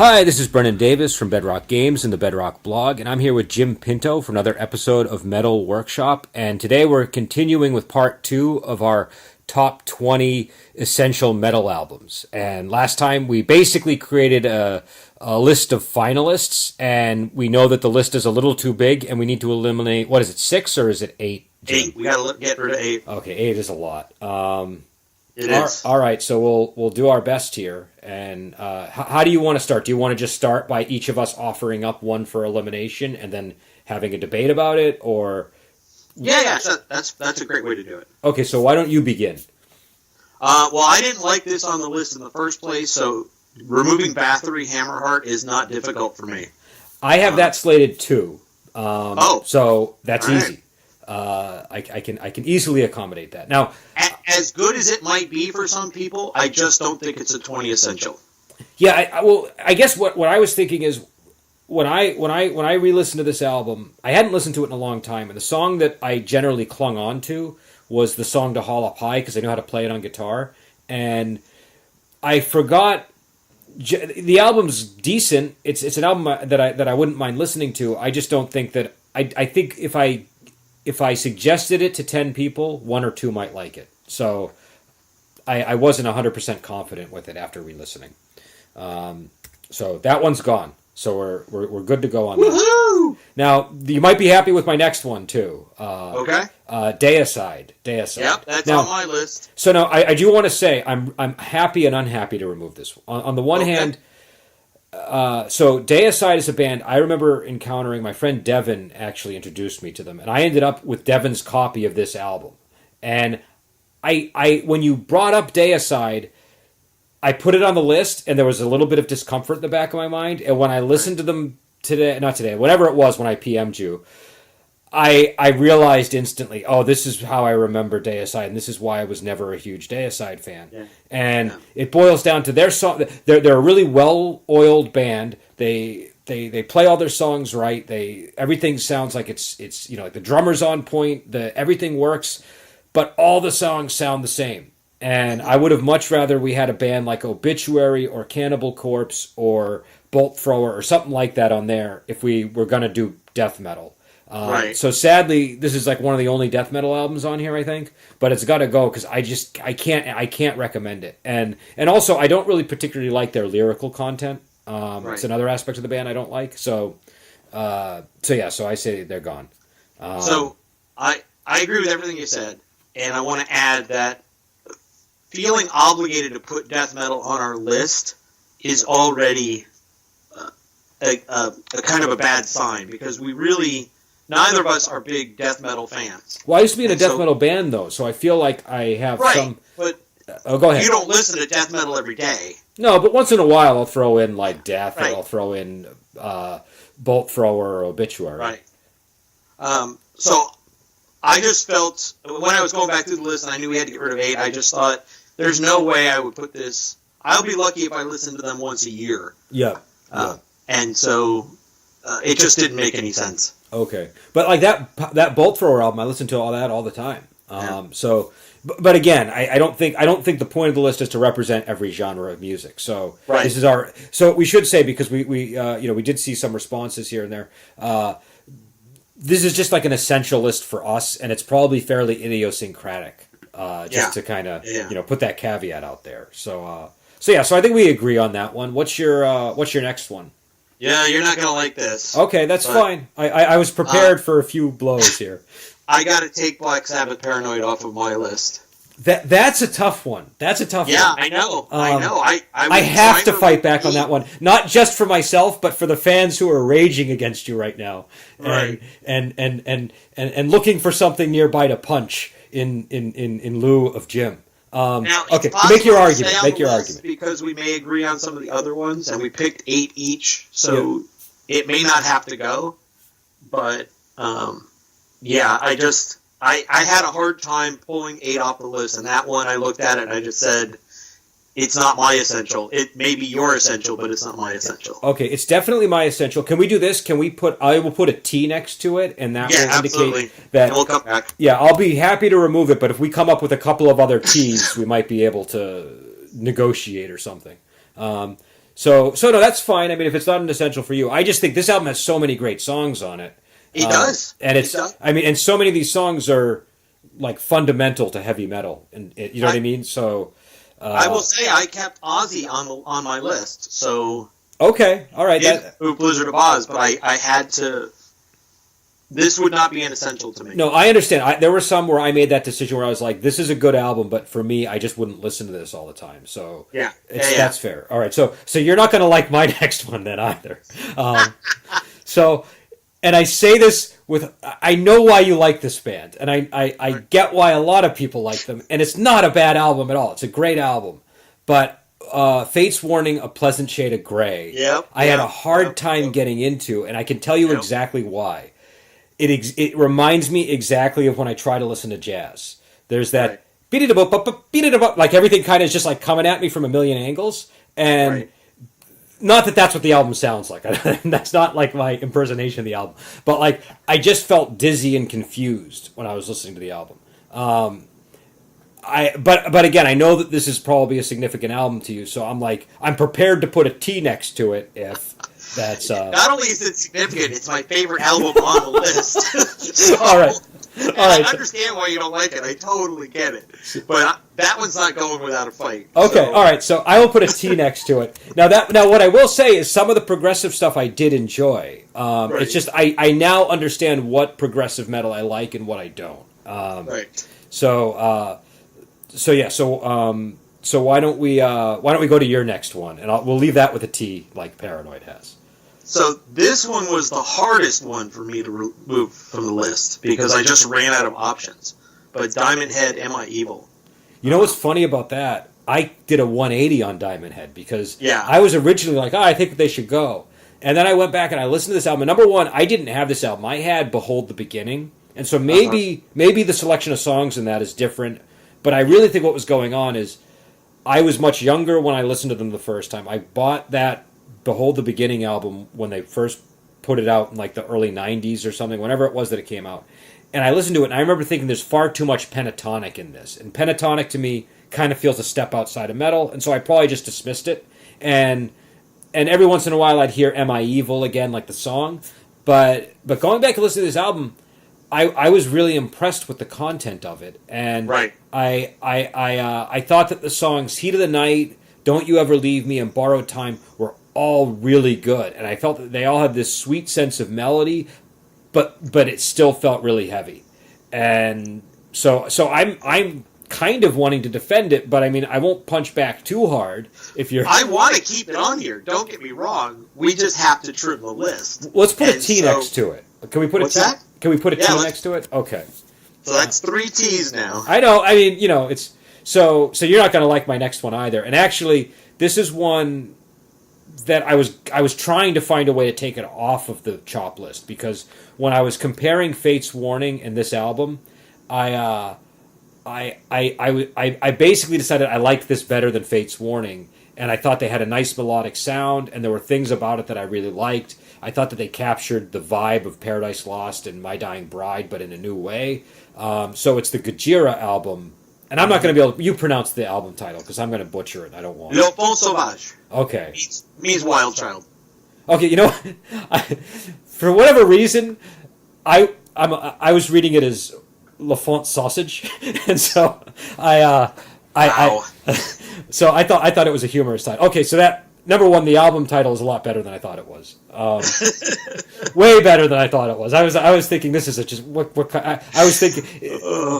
Hi, this is Brennan Davis from Bedrock Games and the Bedrock blog, and I'm here with Jim Pinto for another episode of Metal Workshop. And today we're continuing with part 2 of our top 20 essential metal albums. And last time we basically created a list of finalists, and we know that the list is a little too big, and we need to eliminate, what is it, 6 or is it 8? Jim? 8. We got to get rid of 8. Okay, 8 is a lot. It is. All right, so we'll do our best here. And how do you want to start? Do you want to just start by each of us offering up one for elimination and then having a debate about it, or? Yeah, that's a great way to do it. Okay, so why don't you begin? Well, I didn't like this on the list in the first place, so removing Bathory Hammerheart is not difficult for me. I have that slated too. So that's All right. easy. I can easily accommodate that. Now, as good as it might be for some people, I just don't think it's a 20 essential. yeah, I guess what I was thinking is when I re-listened to this album, I hadn't listened to it in a long time, and the song that I generally clung on to was the song to Haul Up High because I know how to play it on guitar, and I forgot. The album's decent. It's an album that I wouldn't mind listening to. I just don't think that I think if I suggested it to 10 people, 1 or 2 might like it. So I wasn't 100% confident with it after re-listening. So that one's gone. So we're good to go on Woohoo! that. Now, you might be happy with my next one, too. Okay. Deicide. Yep, that's now, on my list. So now, I do want to say I'm happy and unhappy to remove this. On the one hand, so Deicide is a band I remember encountering. My friend Devin actually introduced me to them, and I ended up with Devin's copy of this album. And I when you brought up Deicide, I put it on the list, and there was a little bit of discomfort in the back of my mind. And when I listened to them whatever it was when I PM'd you, I realized instantly, oh, this is how I remember Deicide, and this is why I was never a huge Deicide fan. Yeah. And it boils down to their song. They're a really well-oiled band. They play all their songs right. Everything sounds like it's like the drummer's on point. Everything works, but all the songs sound the same. And I would have much rather we had a band like Obituary or Cannibal Corpse or Bolt Thrower or something like that on there if we were going to do death metal. Right. So sadly, this is like one of the only death metal albums on here, I think. But it's got to go because I can't recommend it. And also, I don't really particularly like their lyrical content. Right. It's another aspect of the band I don't like. So I say they're gone. So I agree with everything you said, and I want to add that feeling obligated to put death metal on our list is already a kind of a bad sign because neither of us are big death metal fans. Well, I used to be in a death metal band, though, so I feel like I have some... But go ahead. You don't listen to death metal every day. No, but once in a while I'll throw in, like, Death, Right. or I'll throw in Bolt Thrower or Obituary. Right. So I just felt, when I was going back through the list and I knew we had to get rid of 8, I just thought, there's no way I would put this... I'll be lucky if I listen to them once a year. Yeah. And so it just didn't make any sense. Okay, but like that Bolt Thrower album, I listen to all that all the time. So, but again, I don't think the point of the list is to represent every genre of music. So Right. This is our. So we should say, because we did see some responses here and there. This is just like an essential list for us, and it's probably fairly idiosyncratic. To kind of put that caveat out there. So I think we agree on that one. What's your next one? Yeah, you're not going to like this. Okay, that's fine. I was prepared for a few blows here. I got to take Black Sabbath Paranoid off of my list. That's a tough one. Yeah, I know. I have to fight back on that one, not just for myself, but for the fans who are raging against you right now, Right. and looking for something nearby to punch in lieu of Jim. Now, Okay, make your argument. Make your argument. Because we may agree on some of the other ones, and we picked 8 each, so it may not have to go. But I had a hard time pulling 8 off the list, and that one I looked at it and I just said, it's not my essential. It may be your essential, but it's not my essential. Okay, it's definitely my essential. Can we do this? I will put a T next to it, and that will indicate that... And we'll come back. Yeah, I'll be happy to remove it, but if we come up with a couple of other T's, we might be able to negotiate or something. So no, that's fine. I mean, if it's not an essential for you, I just think this album has so many great songs on it. It does, and it does. I mean, and so many of these songs are like fundamental to heavy metal, and you know what I mean. So I will say I kept Ozzy on my list. So okay, all right, Blizzard of Oz, but I had to. This would not be an essential to me. No, I understand. There were some where I made that decision where I was like, this is a good album, but for me, I just wouldn't listen to this all the time. So that's fair. All right, so you're not going to like my next one then either. And I say this I know why you like this band, and I get why a lot of people like them, and it's not a bad album at all. It's a great album, but Fate's Warning, A Pleasant Shade of Grey, I had a hard time getting into, and I can tell you exactly why. It reminds me exactly of when I try to listen to jazz. There's that beat it up, like everything kind of is just like coming at me from a million angles, and not that that's what the album sounds like. That's not like my impersonation of the album, but like I just felt dizzy and confused when I was listening to the album. But again, I know that this is probably a significant album to you, so I'm prepared to put a T next to it if. That's not only is it significant, it's my favorite album on the list. So, all right. I understand why you don't like it. I totally get it. But that one's not going without a fight. Okay, so. All right. So I will put a T next to it. Now what I will say is some of the progressive stuff I did enjoy. It's just I now understand what progressive metal I like and what I don't. So why don't we go to your next one, and we'll leave that with a T like Paranoid has. So this one was the hardest one for me to remove from the list because I just ran out of options. But Diamond Head, Am I Evil? You know what's funny about that? I did a 180 on Diamond Head because I was originally like, I think they should go. And then I went back and I listened to this album. And number one, I didn't have this album. I had Behold the Beginning. And so maybe the selection of songs in that is different. But I really think what was going on is I was much younger when I listened to them the first time. I bought that Behold the Beginning album when they first put it out in like the early 90s or something, whenever it was that it came out. And I listened to it, and I remember thinking there's far too much pentatonic in this. And pentatonic to me kind of feels a step outside of metal, and so I probably just dismissed it. And every once in a while I'd hear Am I Evil again, like the song. But going back and listening to this album, I was really impressed with the content of it. And I thought that the songs Heat of the Night, Don't You Ever Leave Me, and Borrowed Time were all really good, and I felt that they all had this sweet sense of melody, but it still felt really heavy, and so I'm kind of wanting to defend it, but I mean I won't punch back too hard if you're. I want to keep it on here. Don't get me wrong. We just have to trim the list. Let's put a T next to it. Can we put a T? That? Can we put a T next to it? Okay. So that's 3 T's now. I know. I mean, it's so you're not going to like my next one either, and actually this is one that I was trying to find a way to take it off of the chop list because when I was comparing Fate's Warning and this album, I basically decided I liked this better than Fate's Warning, and I thought they had a nice melodic sound, and there were things about it that I really liked. I thought that they captured the vibe of Paradise Lost and My Dying Bride, but in a new way. So it's the Gojira album. And I'm not going to be able to... You pronounce the album title, because I'm going to butcher it. I don't want Le Fond Sauvage. Okay. Means wild child. Okay, you know what? For whatever reason, I was reading it as Le Font Sausage, and so so I thought it was a humorous title. Okay, so that... Number one, the album title is a lot better than I thought it was. Way better than I thought it was. I was thinking this is just I was thinking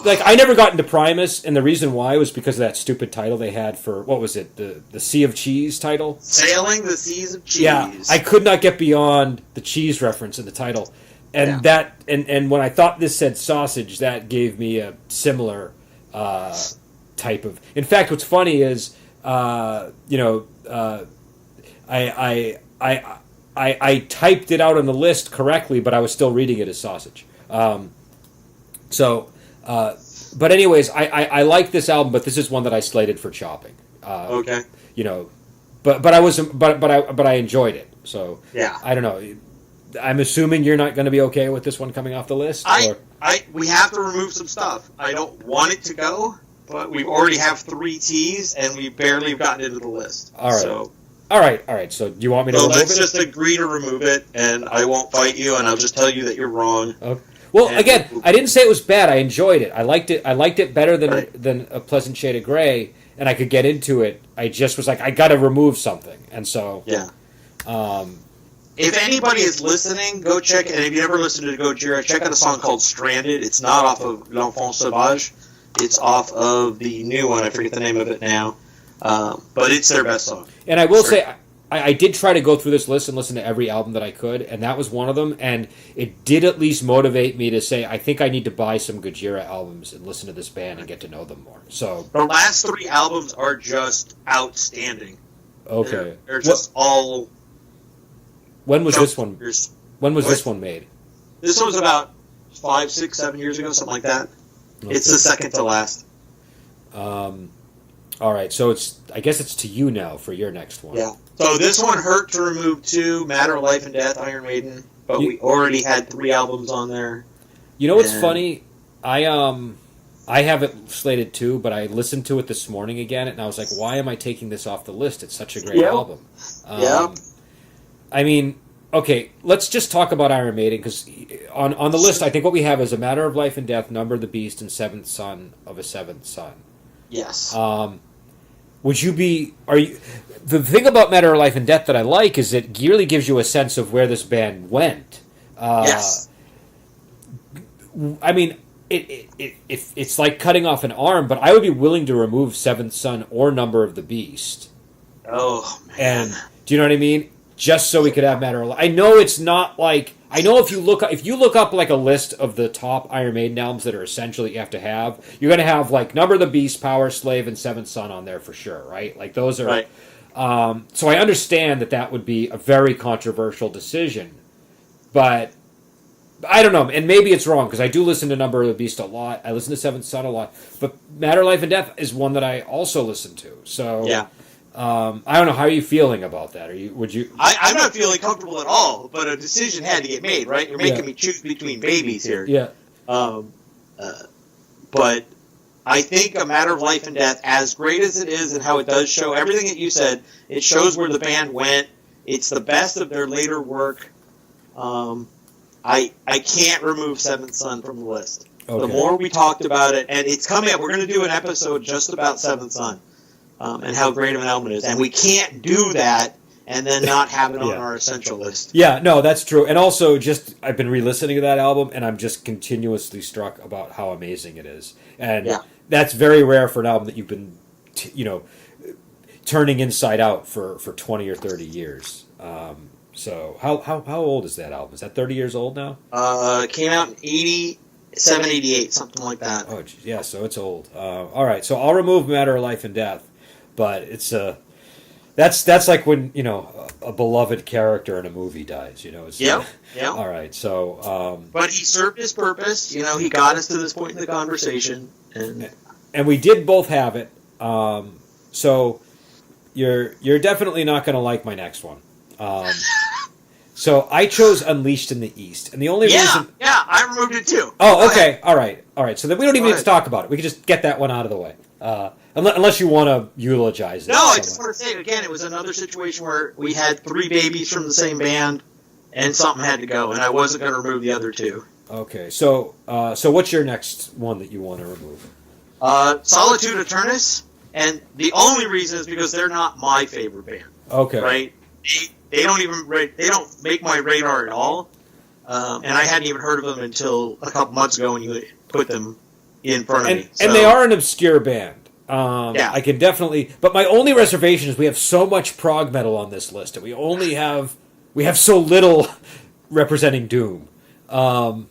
like I never got into Primus, and the reason why was because of that stupid title they had for what was it the Sea of Cheese title? Sailing the Seas of Cheese. Yeah, I could not get beyond the cheese reference in the title, and and when I thought this said sausage, that gave me a similar type of. In fact, what's funny is I typed it out on the list correctly, but I was still reading it as sausage. But anyways, I like this album, but this is one that I slated for chopping. Okay. But I enjoyed it. So yeah, I don't know. I'm assuming you're not going to be okay with this one coming off the list. We have to remove some stuff. I don't want it to go, but we already have 3 T's, and we barely have gotten into the list. All right. So. All right. So do you want me to So remove let's it? just agree to remove it, and I won't fight you, and I'll just tell you that you're wrong. Okay. Well, And again, I didn't say it was bad. I enjoyed it. I liked it better Right. than A Pleasant Shade of Grey, and I could get into it. I just was like, I got to remove something, and so Yeah. um, If anybody is listening, go check. And if you ever listened to Gojira, check out a song called "Stranded." It's not off of L'Enfant Sauvage. It's off of the new one. I forget the name of it now, but it's their best song. And I will say, I did try to go through this list and listen to every album that I could, and that was one of them. And it did at least motivate me to say, I think I need to buy some Gojira albums and listen to this band and get to know them more. So The last 3 albums are just outstanding. okay, They're just all. when was this one? Here's- When was What? this one made? This one was about 5, 6, 7 years ago, something like that. It's the second to last. All right, so I guess it's to you now for your next one. Yeah. So this one hurt to remove 2, Matter of Life and Death, Iron Maiden, but we already had 3 albums on there. You know what's And- funny? I have it slated too, but I listened to it this morning again, and I was like, why am I taking this off the list? It's such a great Yep. album. Yep. I mean, okay, let's just talk about Iron Maiden, because on the list, I think what we have is A Matter of Life and Death, Number of the Beast, and Seventh Son of a Seventh Son. Yes. The thing about Matter of Life and Death that I like is it really gives you a sense of where this band went. Yes. I mean, it's like cutting off an arm, but I would be willing to remove Seventh Son or Number of the Beast. Oh, man. And do you know what I mean? Just so we could have Matter of Life. I know it's not like, I know if you look up like a list of the top Iron Maiden albums that are essential that you have to have, you're going to have like Number of the Beast, Power Slave, and Seventh Son on there for sure, right? Like those are. Right. So I understand that would be a very controversial decision, but I don't know, and maybe it's wrong because I do listen to Number of the Beast a lot. I listen to Seventh Son a lot, but Matter of Life and Death is one that I also listen to. So Yeah. I don't know, how are you feeling about that? I'm not feeling comfortable at all, but a decision had to get made, right? You're making Yeah. me choose between babies here. Yeah. But I think A Matter of Life and Death, as great as it is and how it does show everything that you said, it shows where the band went. It's the best of their later work. I can't remove Seventh Son from the list. Okay. The more we talked about it, and it's coming up, we're going to do an episode just about Seventh Son and how great of an album it is. And we can't do that and then not have it on our essential list. Yeah, no, that's true. And also, I've been re-listening to that album, and I'm just continuously struck about how amazing it is. And that's very rare for an album that you've been, turning inside out for 20 or 30 years. So how old is that album? Is that 30 years old now? It came out in 87, 88, something like that. Oh, geez, yeah, so it's old. All right, so I'll remove Matter of Life and Death, but it's that's like when a beloved character in a movie dies. It's, Yeah. All right, so But he served his purpose. He got us to this point in the conversation, and we did both have it. So you're definitely not going to like my next one. So I chose Unleashed in the East, and the only reason. Yeah, I removed it too. Oh, okay, all right. So then we don't even need to talk about it. We can just get that one out of the way. Unless you want to eulogize it. No, I just want to say again, it was another situation where we had 3 babies from the same band, and something had to go, and I wasn't going to remove the other 2. Okay, so what's your next one that you want to remove? Solitude Eternus, and the only reason is because they're not my favorite band. Okay, right? They don't make my radar at all, and I hadn't even heard of them until a couple months ago when you put them in front of me. So, and they are an obscure band. Yeah. I can definitely. But my only reservation is we have so much prog metal on this list, and we have so little representing doom. And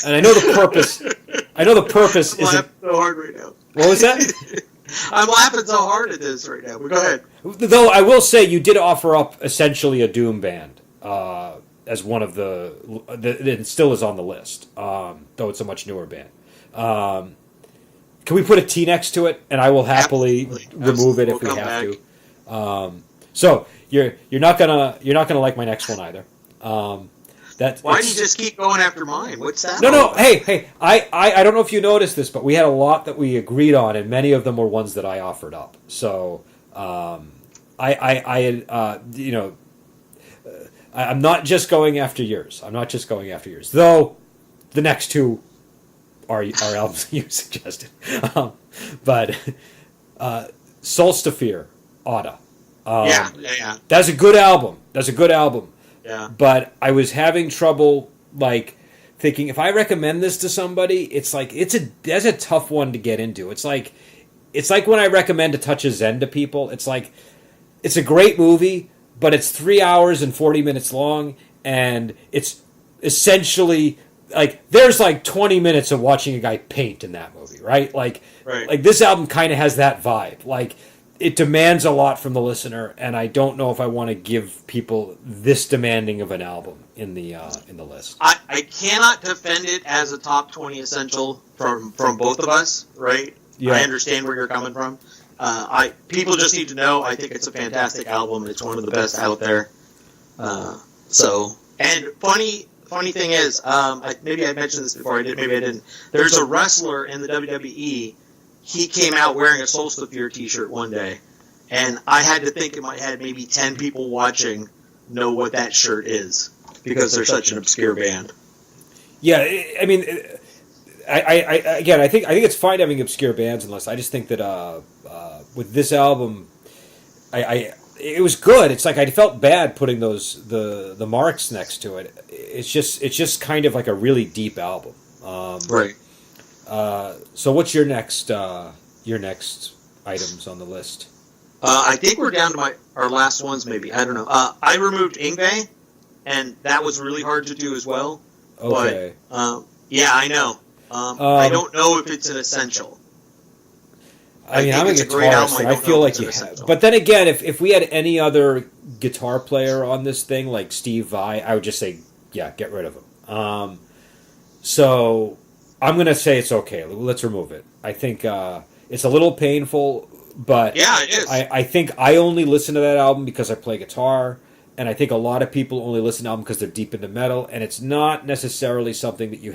I know the purpose. I'm isn't. laughing so hard right now. What was that? I'm laughing so hard at this right now. But go ahead. Though I will say you did offer up essentially a doom band as one of it still is on the list, though it's a much newer band. Can we put a T next to it, and I will happily remove it if we have to. So you're not gonna like my next one either. Why do you just keep going after mine? What's that? No. Hey. I don't know if you noticed this, but we had a lot that we agreed on, and many of them were ones that I offered up. So I'm not just going after yours. Though the next two are albums you suggested. But Solstice, Autumn. Yeah. That's a good album. Yeah. But I was having trouble, like, thinking if I recommend this to somebody, it's like that's a tough one to get into. It's like when I recommend A Touch of Zen to people. It's like it's a great movie, but it's 3 hours and 40 minutes long, and it's essentially like there's like 20 minutes of watching a guy paint in that movie, right? Like this album kind of has that vibe. Like it demands a lot from the listener, and I don't know if I want to give people this demanding of an album in the list. I cannot defend it as a top 20 essential from both of us, right? Yeah. I understand where you're coming from. People just need to know I think it's a fantastic album. It's one of the best out there. And funny thing is, maybe I mentioned this before. I did, maybe I didn't. There's a wrestler in the WWE. He came out wearing a Solstice t-shirt one day, and I had to think in my head maybe 10 people watching know what that shirt is because they're such an obscure band. Yeah, I mean, I think it's fine having obscure bands in the list. I just think that with this album, it was good. It's like I felt bad putting the marks next to it. It's just kind of like a really deep album. Right. So what's your next items on the list? I think we're down to our last ones. Maybe I don't know. I removed Ingve, and that was really hard to do as well. Okay. But yeah, I know. I don't know if it's an essential. I mean, I'm a guitarist, and I feel like you have. But then again, if we had any other guitar player on this thing, like Steve Vai, I would just say, yeah, get rid of him. So I'm going to say it's okay. Let's remove it. I think it's a little painful, but yeah, it is. I think I only listen to that album because I play guitar, and I think a lot of people only listen to the album because they're deep into metal, and it's not necessarily something that you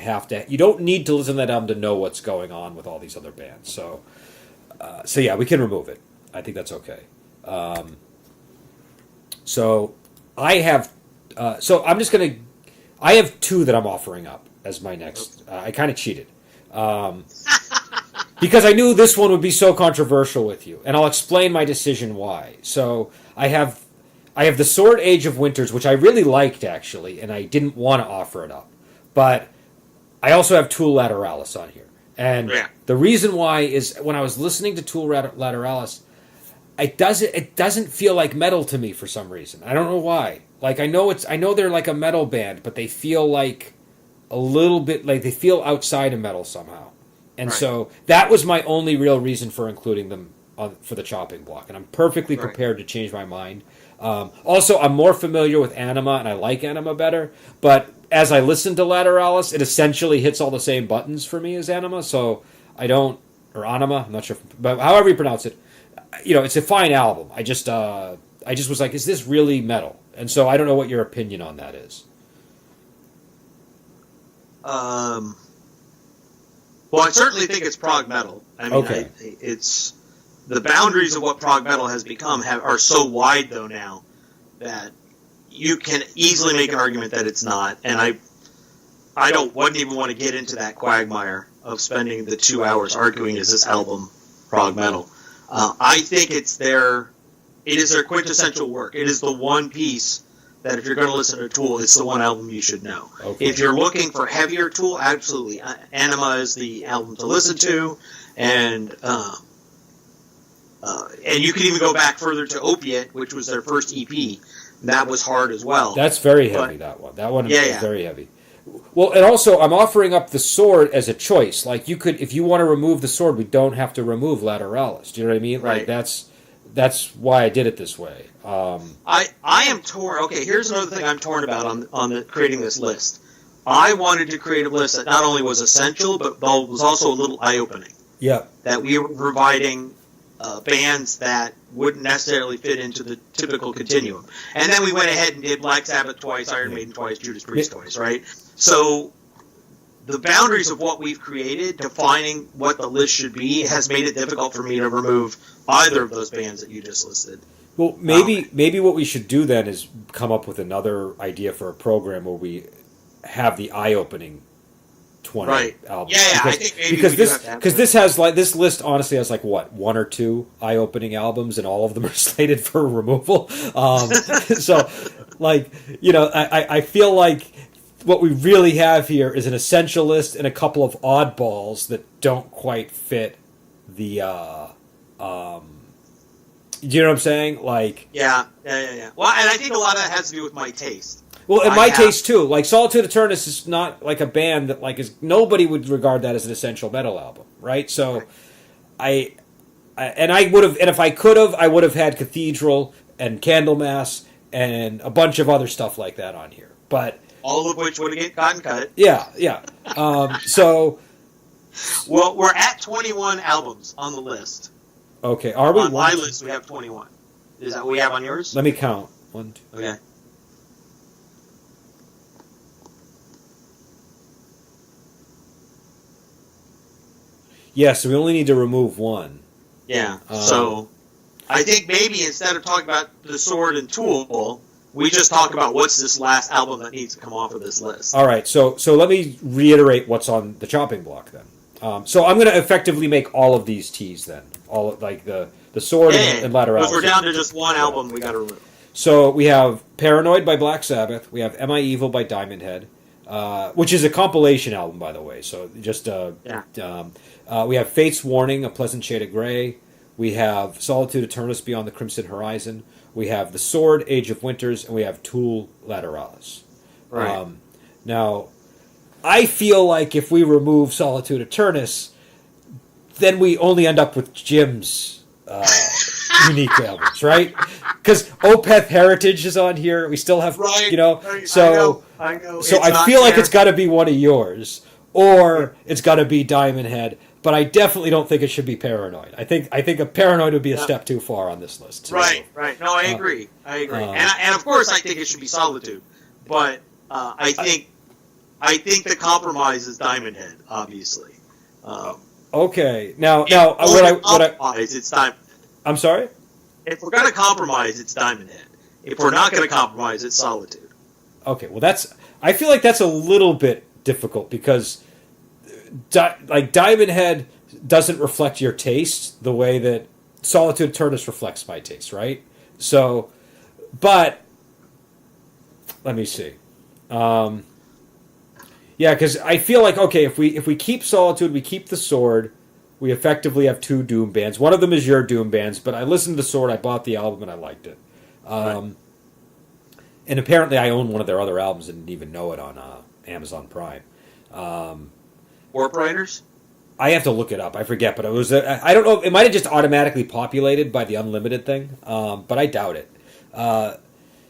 don't need to listen to that album to know what's going on with all these other bands. So yeah, we can remove it. I think that's okay. So I have, I'm just going to, I have two that I'm offering up as my next. I kind of cheated. Because I knew this one would be so controversial with you, and I'll explain my decision why. So I have the Sword Age of Winters, which I really liked, actually, and I didn't want to offer it up. But I also have Tool Lateralis on here. And the reason why is when I was listening to Tool Lateralis, it doesn't feel like metal to me for some reason. I don't know why. Like I know they're like a metal band, but they feel like a little bit like they feel outside of metal somehow. And so that was my only real reason for including them for the chopping block, and I'm perfectly prepared to change my mind. Also, I'm more familiar with Anima, and I like Anima better, but as I listen to Lateralis, it essentially hits all the same buttons for me as Anima, so I don't, or Anima, I'm not sure, but however you pronounce it, it's a fine album. I just was like, is this really metal? And so I don't know what your opinion on that is. Well, I certainly think it's prog metal. I mean, it's the boundaries of what prog metal has become are so wide, though, now that you can easily make an argument that it's not. And I wouldn't even want to get into that quagmire of spending the 2 hours arguing is this album prog metal. I think it is their quintessential work. It is the one piece that if you're going to listen to Tool, it's the one album you should know. Okay. If you're looking for heavier Tool, absolutely. Anima is the album to listen to, and you can even go back further to Opiate, which was their first EP. That was hard as well. That's very heavy, that one is very heavy. Well, and also, I'm offering up the Sword as a choice. Like, you could, if you want to remove the Sword, we don't have to remove Lateralis. Do you know what I mean? Right. Like, that's why I did it this way. I am torn. Okay, here's another thing I'm torn about on creating this list. I wanted to create a list that not only was essential, but was also a little eye-opening. Yeah. That we were providing bands that wouldn't necessarily fit into the typical continuum. And then we went ahead and did Black Sabbath twice, Iron Maiden twice, Judas Priest twice, right? So the boundaries of what we've created, defining what the list should be, has made it difficult for me to remove either of those bands that you just listed. Well, maybe what we should do then is come up with another idea for a program where we have the eye-opening 20 albums. Yeah, because, I think maybe because this has like this list honestly has like what, one or two eye-opening albums, and all of them are slated for removal. So, like, you know, I feel like what we really have here is an essential list and a couple of oddballs that don't quite fit the. You know what I'm saying? Like, yeah. Well, and I think a lot of that has to do with my taste. Well, in my taste too. Like, Solitude Eternus is not like a band that like is nobody would regard that as an essential metal album, right? So, I would have, and if I could have, I would have had Cathedral and Candlemass and a bunch of other stuff like that on here, but all of which would have gotten cut. Yeah. So, well, we're at 21 albums on the list. Okay, are we? On my list, we have 21. Is that what we have on yours? Let me count. 1, 2. Okay. Yeah, so we only need to remove one. Yeah. So, I think maybe instead of talking about the Sword and Tool, we just talk about what's this last album that needs to come off of this list. All right. So let me reiterate what's on the chopping block then. So I'm going to effectively make all of these T's then. All like the Sword and Lateralis. Because we're down to just one album we got to remove. So we have Paranoid by Black Sabbath. We have Am I Evil by Diamond Head, which is a compilation album, by the way. So just we have Fate's Warning, A Pleasant Shade of Grey. We have Solitude Eternus, Beyond the Crimson Horizon. We have The Sword, Age of Winters, and we have Tool, Lateralis. Right. Now, I feel like if we remove Solitude Eternus, then we only end up with Jim's unique albums, right? Because Opeth Heritage is on here. We still have, you know, so I know. So I feel like it's got to be one of yours, or it's got to be Diamond Head. But I definitely don't think it should be Paranoid. I think a Paranoid would be a step too far on this list. So. Right. No, I agree. And of course, I think it should be Solitude. But I think the compromise is Diamond Head, obviously. Okay. Now, it's time. I'm sorry. If we're going to compromise, it's Diamond Head. If we're not going to compromise, it's Solitude. Okay. Well, I feel like that's a little bit difficult because. Like Diamond Head doesn't reflect your taste the way that Solitude Eternus reflects my taste, right? So, but let me see. Yeah, because I feel like okay, if we keep Solitude, we keep the Sword, we effectively have two Doom bands. One of them is your Doom bands, but I listened to the Sword, I bought the album, and I liked it. And apparently, I own one of their other albums and didn't even know it on Amazon Prime. Warp Riders? I have to look it up. I forget, but it was. I don't know. It might have just automatically populated by the unlimited thing, but I doubt it.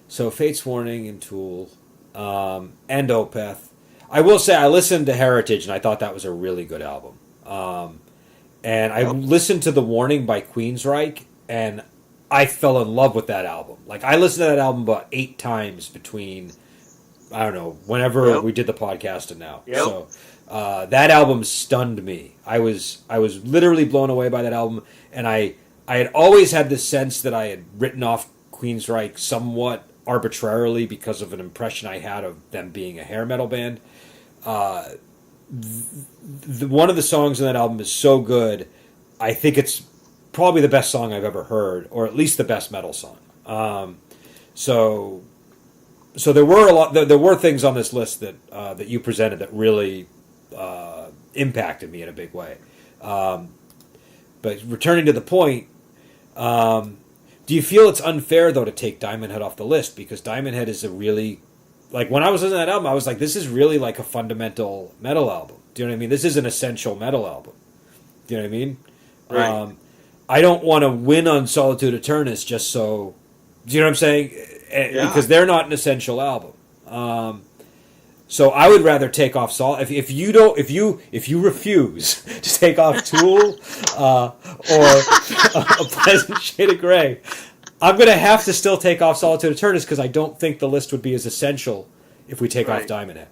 So Fate's Warning and Tool and Opeth. I will say I listened to Heritage and I thought that was a really good album. And I listened to The Warning by Queensryche and I fell in love with that album. Like I listened to that album about 8 times between I don't know whenever we did the podcast and now. So. That album stunned me. I was literally blown away by that album, and I had always had this sense that I had written off Queensryche somewhat arbitrarily because of an impression I had of them being a hair metal band. One of the songs in that album is so good, I think it's probably the best song I've ever heard, or at least the best metal song. So there were there were things on this list that you presented that really. Impacted me in a big way. But returning to the point, do you feel it's unfair, though, to take Diamond Head off the list? Because Diamond Head is a really... Like, when I was listening to that album, I was like, this is really like a fundamental metal album. Do you know what I mean? This is an essential metal album. Do you know what I mean? Right. I don't want to win on Solitude Eternus just so... Do you know what I'm saying? Yeah. Because they're not an essential album. So I would rather take off if you refuse to take off Tool or A Pleasant Shade of Grey, I'm going to have to still take off Solitude Eternus because I don't think the list would be as essential if we take off Diamond Head.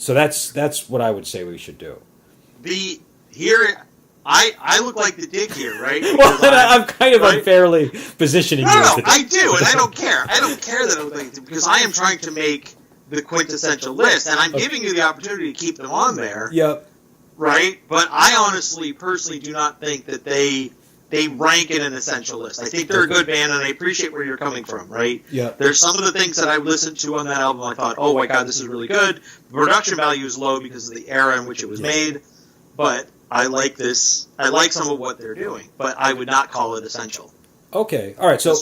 So that's what I would say we should do. I look like the dick here, right? Well, I'm kind of unfairly positioning you. No, I do, and I don't care. I don't care that I look like, because I am trying to make the quintessential list, and I'm giving you the opportunity to keep them on there. Yep. Right? But I honestly, personally, do not think that they rank in an essential list. I think they're a good band, and I appreciate where you're coming from, right? Yeah. There's some of the things that I listened to on that album, I thought, oh my god, this is really good. The production value is low because of the era in which it was made, but I like this. I like some of what they're doing, but I would not call it essential. Okay. All right. So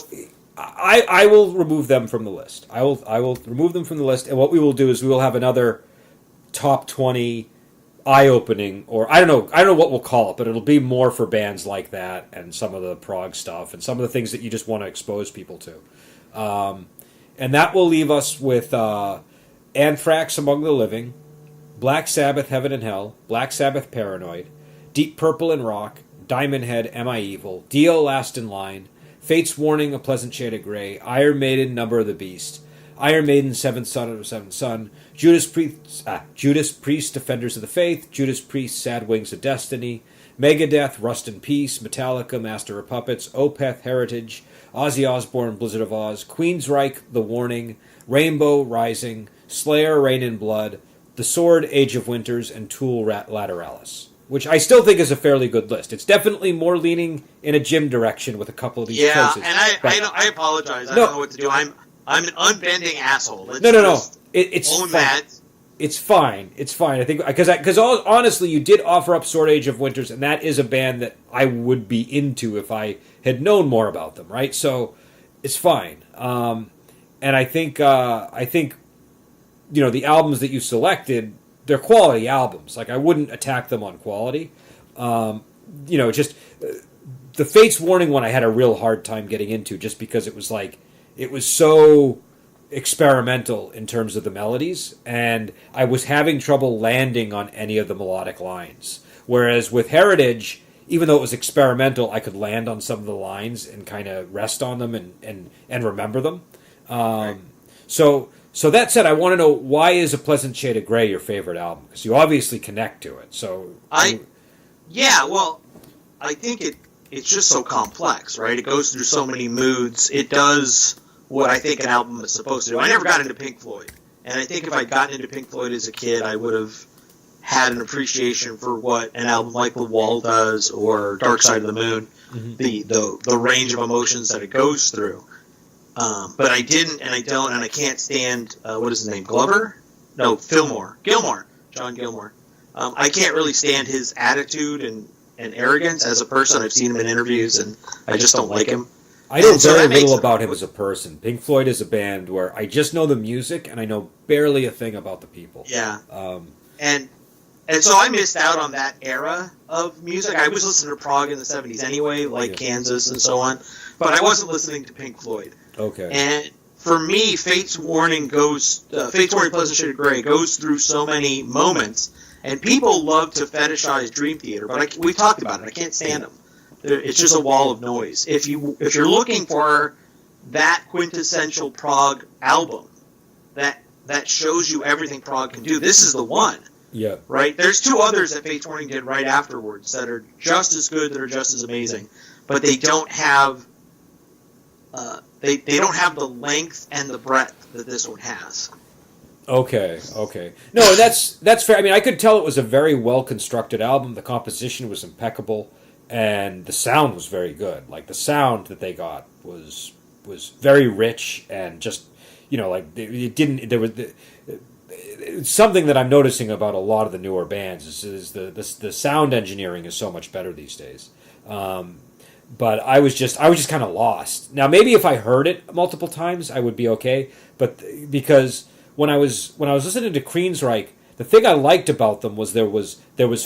I will remove them from the list. I will remove them from the list, and what we will do is we will have another top 20 eye-opening, or I don't know what we'll call it, but it'll be more for bands like that and some of the prog stuff and some of the things that you just want to expose people to. And that will leave us with Anthrax Among the Living, Black Sabbath Heaven and Hell, Black Sabbath Paranoid, Deep Purple and Rock, Diamond Head Am I Evil, Dio Last in Line, Fate's Warning A Pleasant Shade of Grey, Iron Maiden Number of the Beast, Iron Maiden Seventh Son of the Seventh Son, Judas Priest Defenders of the Faith, Judas Priest Sad Wings of Destiny, Megadeth Rust in Peace, Metallica Master of Puppets, Opeth Heritage, Ozzy Osbourne Blizzard of Oz, Queensryche The Warning, Rainbow Rising, Slayer Rain in Blood, The Sword Age of Winters, and Tool Lateralis, which I still think is a fairly good list. It's definitely more leaning in a Jim direction with a couple of these choices. Yeah, and I apologize. I don't know what to do. I'm an unbending asshole. No. It's fine. That. It's fine. It's fine. I think because honestly, you did offer up Sword Age of Winters, and that is a band that I would be into if I had known more about them. Right, so it's fine. And I think you know the albums that you selected, they're quality albums. Like I wouldn't attack them on quality. You know, just the Fates Warning one I had a real hard time getting into just because it was so experimental in terms of the melodies, and I was having trouble landing on any of the melodic lines. Whereas with Heritage, even though it was experimental, I could land on some of the lines and kind of rest on them and remember them. Right. So that said, I want to know, why is A Pleasant Shade of Grey your favorite album? Because you obviously connect to it. So I think it's just so complex, right? It goes through so many moods. It does what I think an album is supposed to do. I never got into Pink Floyd, and I think if I'd gotten into Pink Floyd as a kid, I would have had an appreciation for what an album like The Wall does, or Dark Side of the Moon, the range of emotions that it goes through. But I didn't, and I don't, and I can't stand, what is his name, Glover? No, Gilmore, John Gilmore. I can't really stand his attitude and arrogance as a person. I've seen him in interviews, and I just don't like him. I know very little about him as a person. Pink Floyd is a band where I just know the music, and I know barely a thing about the people. Yeah. And so I missed out on that era of music. I was listening to prog in the 70s anyway, like Kansas and so on, but I wasn't listening to Pink Floyd. Okay. And for me, Fate's Warning Pleasant Shade of Grey goes through so many moments, and people love to fetishize Dream Theater, but we talked about it. I can't stand them. It's just a wall of noise. If you're looking for that quintessential prog album that shows you everything prog can do, this is the one. Yeah. Right? There's two others that Fate's Warning did right afterwards that are just as good, that are just as amazing, but they don't have they don't have the length and the breadth that this one has. Okay. No, that's fair. I mean, I could tell it was a very well constructed album. The composition was impeccable, and the sound was very good. Like the sound that they got was very rich, and just like it didn't. There was something that I'm noticing about a lot of the newer bands is the sound engineering is so much better these days. But I was just kind of lost. Now maybe if I heard it multiple times, I would be okay. But because when I was listening to Queensryche, the thing I liked about them was there was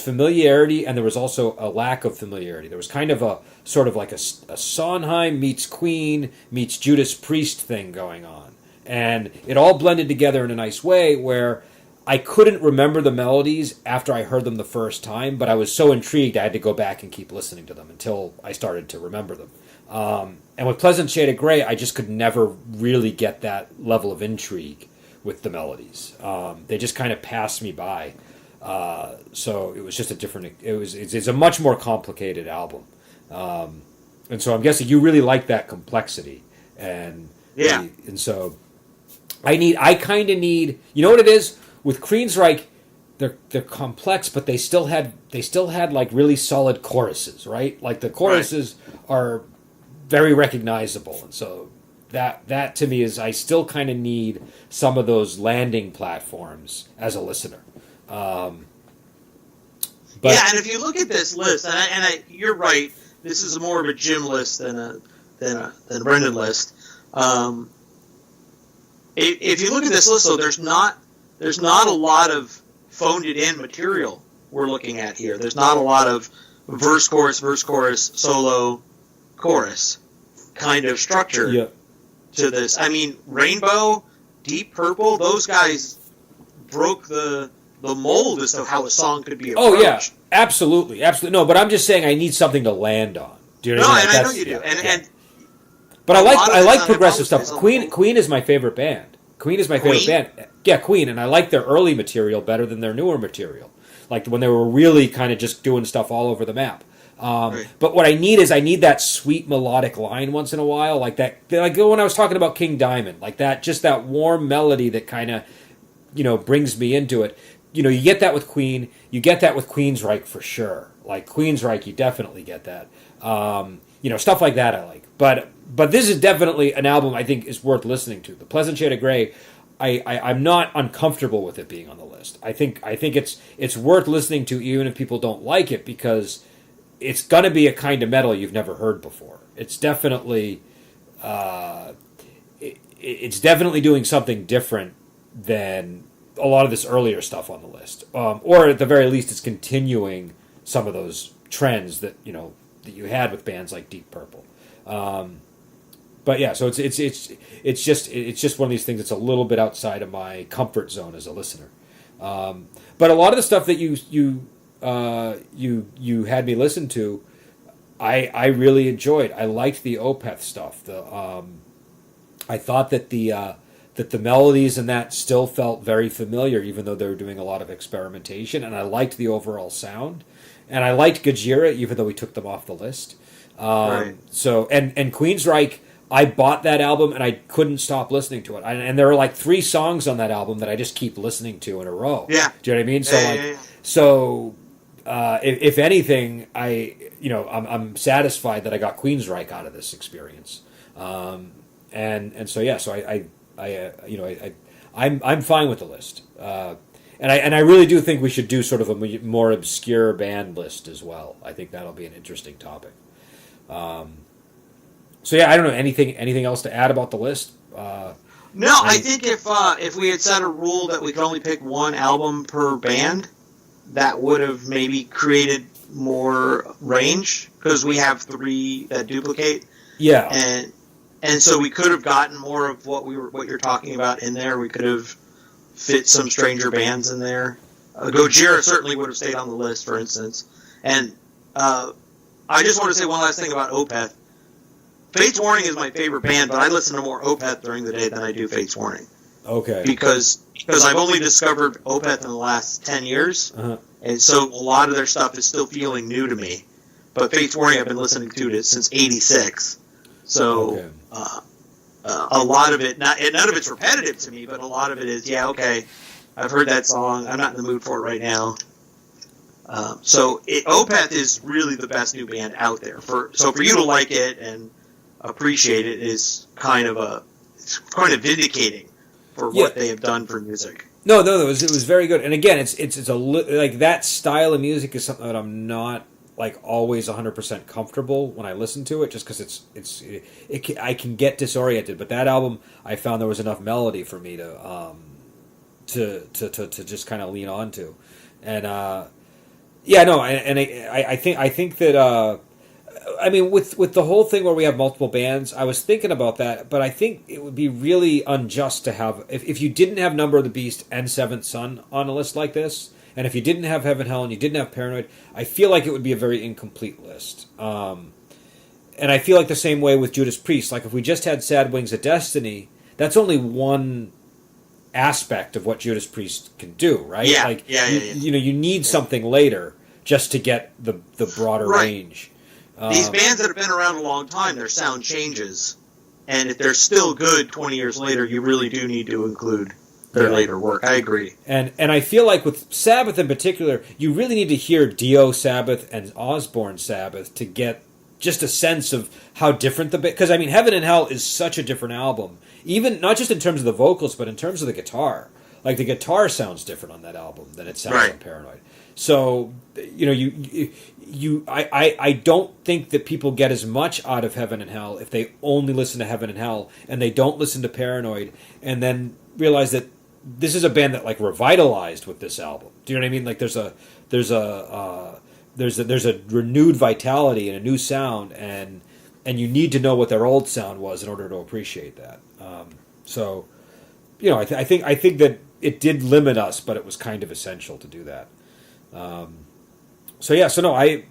familiarity, and there was also a lack of familiarity. There was kind of a sort of like a Sondheim meets Queen meets Judas Priest thing going on, and it all blended together in a nice way where I couldn't remember the melodies after I heard them the first time, but I was so intrigued I had to go back and keep listening to them until I started to remember them. And with Pleasant Shade of Grey, I just could never really get that level of intrigue. with the melodies. They just kind of passed me by. So it was just a different. It's a much more complicated album, and so I'm guessing you really like that complexity, and and so I kind of need. You know what it is with Queensryche. They're complex, but they still had like really solid choruses, right? Like the choruses are very recognizable, and so that to me is I still kind of need some of those landing platforms as a listener. But, yeah, and if you look at this list, you're right, this is more of a Jim list than a Brendan list. If you look at this list, though, there's not a lot of phoned it in material we're looking at here. There's not a lot of verse chorus solo chorus kind of structure to this. I mean, Rainbow, Deep Purple, those guys broke the mold as to how a song could be approached. Oh yeah, absolutely. No, but I'm just saying I need something to land on. Do you know what I mean? And I know you do. And but I like progressive stuff. Queen is my favorite band. Queen is my favorite band. Yeah, Queen, and I like their early material better than their newer material. Like when they were really kind of just doing stuff all over the map. But what I need that sweet melodic line once in a while, like that. Like when I was talking about King Diamond, like that, just that warm melody that kind of, brings me into it. You get that with Queen. You get that with Queensryche for sure. Like Queensryche, you definitely get that. Stuff like that I like. But this is definitely an album I think is worth listening to. The Pleasant Shade of Grey, I'm not uncomfortable with it being on the list. I think it's worth listening to even if people don't like it because it's gonna be a kind of metal you've never heard before. It's definitely it's definitely doing something different than a lot of this earlier stuff on the list, or at the very least, it's continuing some of those trends that you had with bands like Deep Purple. But yeah, so it's just one of these things that's a little bit outside of my comfort zone as a listener. But a lot of the stuff that you had me listen to, I really enjoyed. I liked the Opeth stuff. I thought that the melodies in that still felt very familiar, even though they were doing a lot of experimentation, and I liked the overall sound. And I liked Gojira, even though we took them off the list. So and Queensryche, I bought that album and I couldn't stop listening to it. And there are like 3 songs on that album that I just keep listening to in a row. Yeah. Do you know what I mean? So if anything, I'm satisfied that I got Queensryche out of this experience. And so yeah, so I'm fine with the list. And I really do think we should do sort of a more obscure band list as well. I think that'll be an interesting topic. So yeah, I don't know anything else to add about the list. No, I think if we had set a rule that we could only pick one album per band, that would have maybe created more range because we have 3 that duplicate. Yeah, and so we could have gotten more of what you're talking about in there. We could have fit some stranger bands in there. Gojira certainly would have stayed on the list, for instance. And I just want to say one last thing about Opeth. Fates Warning is my favorite band, but I listen to more Opeth during the day than I do Fates Warning. Okay. Because I've only discovered Opeth in the last 10 years, and so a lot of their stuff is still feeling new to me. But Fates Warning I've been listening to since '86. So a lot of it, none of it's repetitive to me, but a lot of it is, I've heard that song, I'm not in the mood for it right now. Opeth is really the best new band out there. So for you to like it and appreciate it is kind of vindicating for what they have done for music. No, it was very good. And again, it's like that style of music is something that I'm not like always 100% comfortable when I listen to it, just because I can get disoriented. But that album, I found there was enough melody for me to just kind of lean on to, and I think that. I mean, with the whole thing where we have multiple bands, I was thinking about that, but I think it would be really unjust to have if you didn't have Number of the Beast and Seventh Son on a list like this, and if you didn't have Heaven Hell and you didn't have Paranoid, I feel like it would be a very incomplete list. And I feel like the same way with Judas Priest. Like if we just had Sad Wings of Destiny, that's only one aspect of what Judas Priest can do, right? Yeah, like yeah. You know, you need something later just to get the broader range. These bands that have been around a long time, their sound changes, and if they're still good 20 years later, you really do need to include their later work. I agree. And I feel like with Sabbath in particular, you really need to hear Dio Sabbath and Osborne Sabbath to get just a sense of how different because I mean, Heaven and Hell is such a different album, even not just in terms of the vocals, but in terms of the guitar. Like the guitar sounds different on that album than it sounds on Paranoid. So you know, I don't think that people get as much out of Heaven and Hell if they only listen to Heaven and Hell and they don't listen to Paranoid and then realize that this is a band that like revitalized with this album. Do you know what I mean? Like there's a renewed vitality and a new sound, and you need to know what their old sound was in order to appreciate that. So, you know, I think that it did limit us, but it was kind of essential to do that. So no, I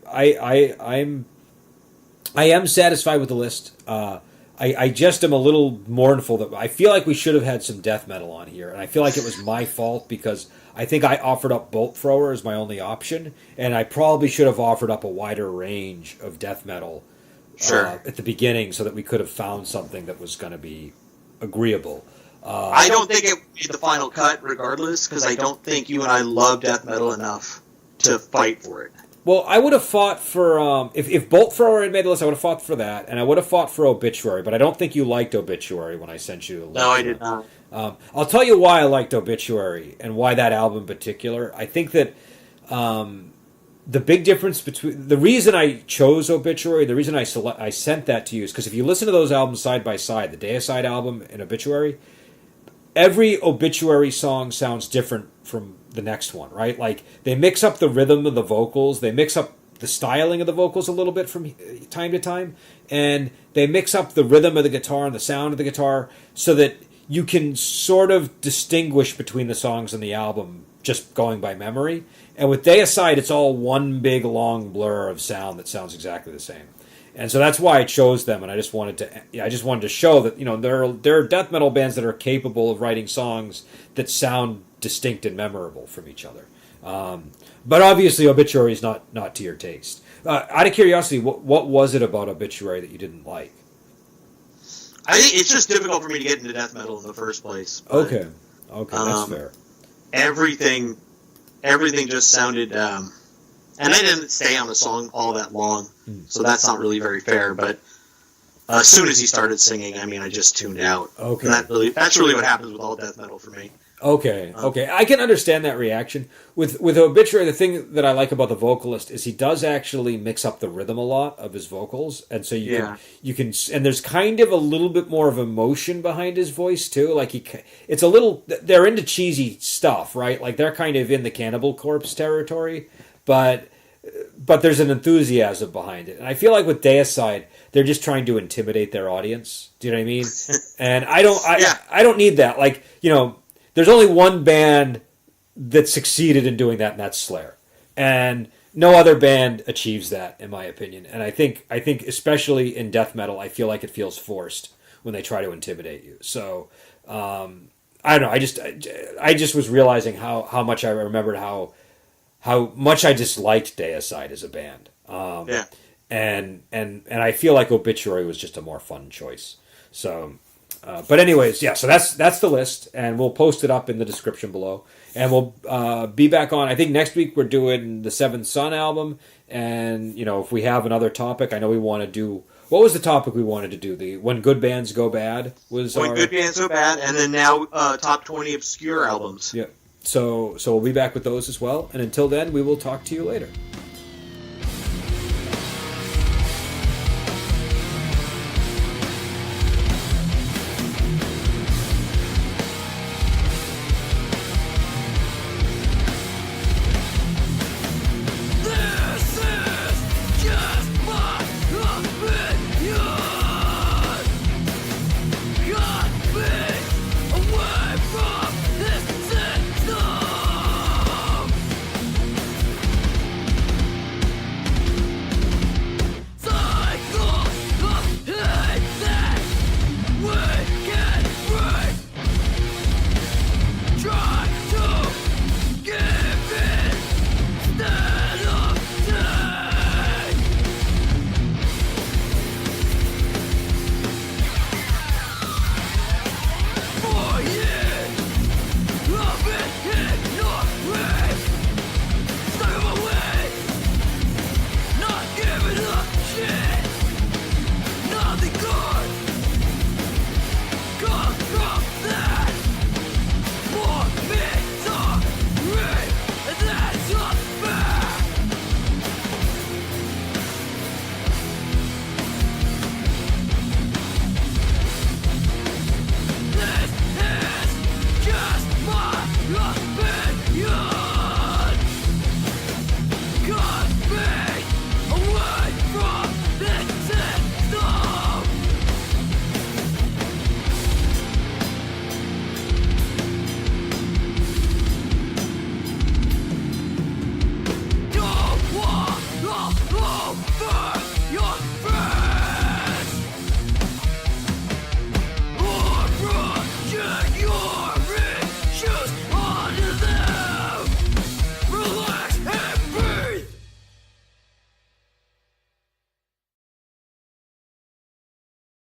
am satisfied with the list. I just am a little mournful that I feel like we should have had some death metal on here, and I feel like it was my fault because I think I offered up Bolt Thrower as my only option, and I probably should have offered up a wider range of death metal at the beginning so that we could have found something that was going to be agreeable. I don't think it made the final cut regardless, because I don't think you and I love death metal enough to fight for it. Well, I would have fought for, if Bolt Thrower had made the list, I would have fought for that, and I would have fought for Obituary, but I don't think you liked Obituary when I sent you the list. No, I did not. I'll tell you why I liked Obituary, and why that album in particular. I think that the big difference between... The reason I chose Obituary, the reason I sent that to you is because if you listen to those albums side by side, the Deicide album and Obituary, every Obituary song sounds different from the next one, right? Like, they mix up the rhythm of the vocals, they mix up the styling of the vocals a little bit from time to time, and they mix up the rhythm of the guitar and the sound of the guitar so that you can sort of distinguish between the songs on the album just going by memory. And with Deicide, it's all one big long blur of sound that sounds exactly the same. And so that's why I chose them, and I just wanted to show that, you know, there are death metal bands that are capable of writing songs that sound distinct and memorable from each other. But obviously, Obituary is not to your taste. Out of curiosity, what was it about Obituary that you didn't like? I think it's just difficult for me to get into death metal in the first place. Okay, that's fair. Everything just sounded... and I didn't stay on the song all that long, so that's not really very fair, but as soon as he started singing, I mean, I just tuned out. Okay. And that's really what happens with all death metal for me. Okay. I can understand that reaction. With Obituary, the thing that I like about the vocalist is he does actually mix up the rhythm a lot of his vocals, and so you can and there's kind of a little bit more of emotion behind his voice too. Like it's a little, they're into cheesy stuff, right? Like they're kind of in the Cannibal Corpse territory, but there's an enthusiasm behind it. And I feel like with Deicide, they're just trying to intimidate their audience. Do you know what I mean? And I don't need that. Like, you know, there's only one band that succeeded in doing that, and that's Slayer. And no other band achieves that, in my opinion. And I think especially in death metal, I feel like it feels forced when they try to intimidate you. So I don't know. I just was realizing how much I remembered how much I disliked Deicide as a band. And I feel like Obituary was just a more fun choice. So, but anyways, yeah, so that's the list, and we'll post it up in the description below. And we'll be back on, I think next week we're doing the Seventh Son album, and, you know, if we have another topic, I know we want to do... What was the topic we wanted to do? The When Good Bands Go Bad? Good Bands Go Bad, and then now top 20 obscure albums. Yeah. So we'll be back with those as well. And until then, we will talk to you later.